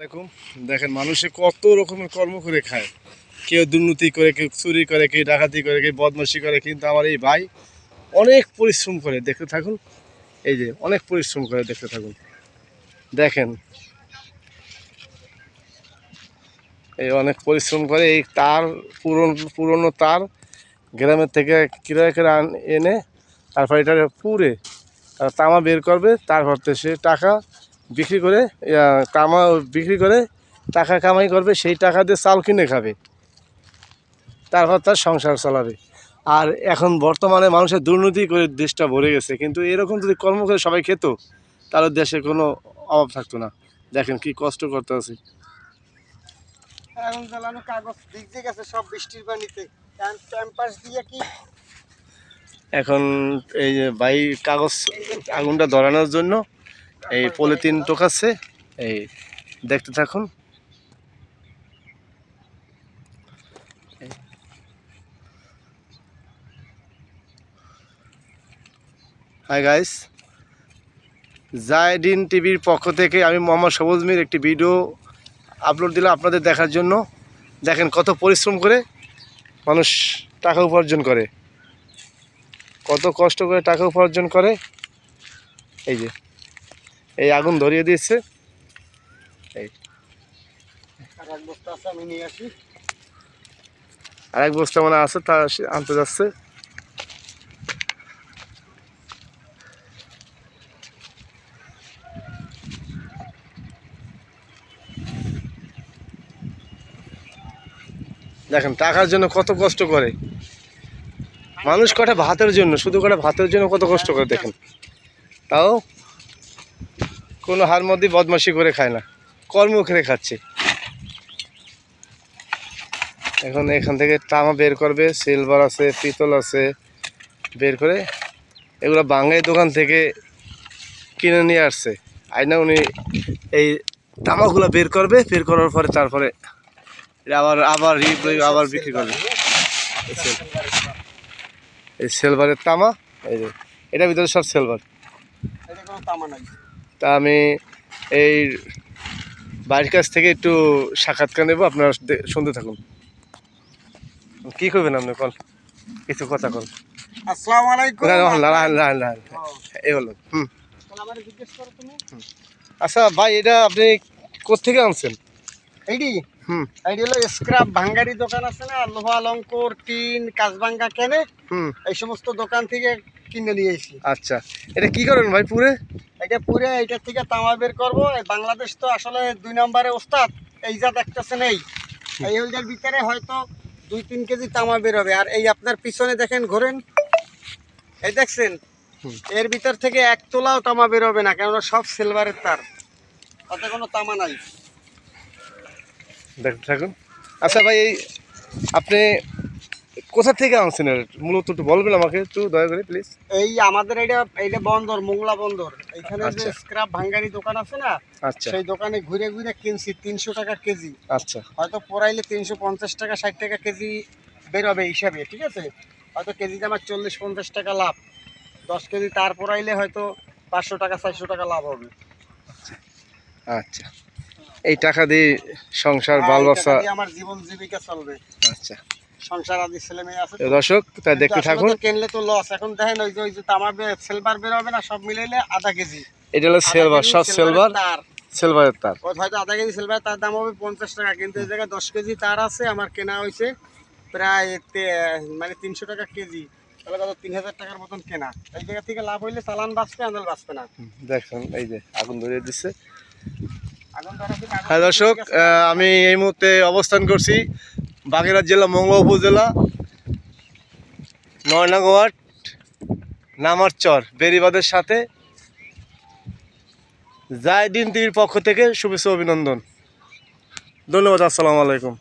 দেখুন দেখেন মানুষে কত রকমের কর্ম করে খায়, কেউ দুর্নীতি করে, কেউ চুরি করে, কেউ ডাকাতি করে, কেউ বদমাশি করে, কিন্তু আমার এই ভাই অনেক পরিশ্রম করে। দেখতে থাকুন, এই যে অনেক পরিশ্রম করে, দেখতে থাকুন। দেখেন এই অনেক পরিশ্রম করে, এই তার পুরনো তার গ্রামের থেকে কিরায় করে এনে তারপর এটা পুড়ে তামা বের করবে, তারপর তো সে টাকা বিক্রি করে, তামা বিক্রি করে টাকা কামাই করবে, সেই টাকা দিয়ে চাল কিনে খাবে, তারপর তার সংসার চালাবে। আর এখন বর্তমানে মানুষের দুর্নীতি করে দেশটা ভরে গেছে, কিন্তু এরকম যদি কর্ম করে সবাই খেত তাহলে দেশে কোনো অভাব থাকতো না। দেখেন কি কষ্ট করতে আছে। আগুন জ্বালানো, কাগজ ভিজে গেছে সব বৃষ্টির পানিতে, ক্যাম্পাস দিয়ে কি এখন এই যে ভাই কাগজ আগুনটা ধরানোর জন্য এই পলিথিন টোকাচ্ছে, এই দেখতে থাকুন। হাই গাইস, জায়দিন টিভির পক্ষ থেকে আমি মোহাম্মদ সবুজ মির একটি ভিডিও আপলোড দিলাম আপনাদের দেখার জন্য। দেখেন কত পরিশ্রম করে মানুষ টাকা উপার্জন করে, কত কষ্ট করে টাকা উপার্জন করে। এই যে এই আগুন ধরিয়ে দিয়েছে, এই আর এক বস্তা আছে, আমি নিয়ে আসি। আরেক বস্তা মানে আছে, তা আনতে যাচ্ছে। দেখেন টাকার জন্য কত কষ্ট করে মানুষ, কটা ভাতের জন্য, শুধু কটা ভাতের জন্য কত কষ্ট করে দেখেন। তাও কোনো হার মধ্যে বদমাশি করে খায় না, কর্ম করে খাচ্ছে। এখন এখান থেকে তামা বের করবে, সিলভার আছে, পিতল আছে, বের করে এগুলো বাঙালি দোকান থেকে কিনে নিয়ে আসছে। আইনা উনি এই তামাগুলো বের করবে, বের করার পরে তারপরে আবার আবার আবার বিক্রি করবে। এই সিলভারের তামা, এই যে এটার ভিতরে সব সিলভার। তা আমি এই বাড়ির কাছ থেকে একটু সাক্ষাৎকার নেব, আপনারা শুনতে থাকুন। কি করবেন আপনি, কল কিছু কথা কল। আসসালামু আলাইকুম। এই হলো আচ্ছা ভাই, এটা আপনি কোত্থেকে আনছেন? এইডি এইডি হলো স্ক্র্যাপ ভাঙ্গারি দোকান আছে না, লোহা অলঙ্কর, টিন, কাঁচভাঙ্গা কেনে, এই সমস্ত দোকান থেকে কিনে নিয়ে এসেছি। আচ্ছা, এটা কি করেন ভাই পুরে? এটা পুরে এইটার থেকে তামা বের করবো। বাংলাদেশ তো আসলে 2 নম্বরে ওস্তাদ, এই যা দেখতেছেন এই হলজার ভিতরে হয়তো 2-3 কেজি তামা বের হবে। আর এই আপনার পিছনে দেখেন, ঘোরেন, এই দেখছেন, এর ভিতর থেকে 1 তোলাও তামা বের হবে না, কেননা সব সিলভারের তার, তাতে কোনো তামা নাই। দেখতে থাকুন। আচ্ছা ভাই, এই আপনি কোথা থেকে আনছেন মূলত একটু বলবেন আমাকে, একটু দয়া করে প্লিজ। এই আমাদের এইটা বন্দর, মোংলা বন্দর, এইখানে যে স্ক্র্যাপ ভাঙ্গারি দোকান আছে না, আচ্ছা, সেই দোকানে ঘুরে ঘুরে কিনছি। 300 টাকা কেজি। আচ্ছা, হয়তো পোড়াইলে 350 টাকা 60 টাকা কেজি বেরোবে হিসাবে, ঠিক আছে। হয়তো কেজিতে আমার 40-50 টাকা লাভ। 10 কেজি তার পোড়াইলে হয়তো 500 টাকা 400 টাকা লাভ হবে। আচ্ছা, এই টাকা দিয়ে সংসার বাল বাচ্চা, আমার জীবন জীবিকা চলবে। আচ্ছা, সংসার আদি ছেলে মেয়ে আছে। দর্শক তাই দেখতে থাকুন। কিনলে তো লস। এখন দেখেন ওই যে তামা সিলভার বের হবে না, সব মিলাইলে আধা কেজি। এটা হলো সিলভার, সব সিলভার, সিলভারের তার। হয়তো আধা কেজি সিলভার তার দাম হবে 50 টাকা, কিন্তু এই জায়গায় 10 কেজি তার আছে। আমার কেনা হয়েছে প্রায় মানে 300 টাকা কেজি, তাহলে কত 3000 টাকার মতন কেনা। এই জায়গা থেকে লাভ হইলে চালান বাঁচবে, আন্দাল বাঁচবে না। দেখুন এই যে আগুন ধরিয়ে দিচ্ছে। হ্যাঁ দর্শক, আমি এই মুহূর্তে অবস্থান করছি বাগেরহাট জেলা মংলা উপজেলা 9 নং ওয়ার্ড নামারচর বেরিবাদের সাথে। জায়দিন টিভির পক্ষ থেকে শুভেচ্ছা অভিনন্দন, ধন্যবাদ, আসসালামু আলাইকুম।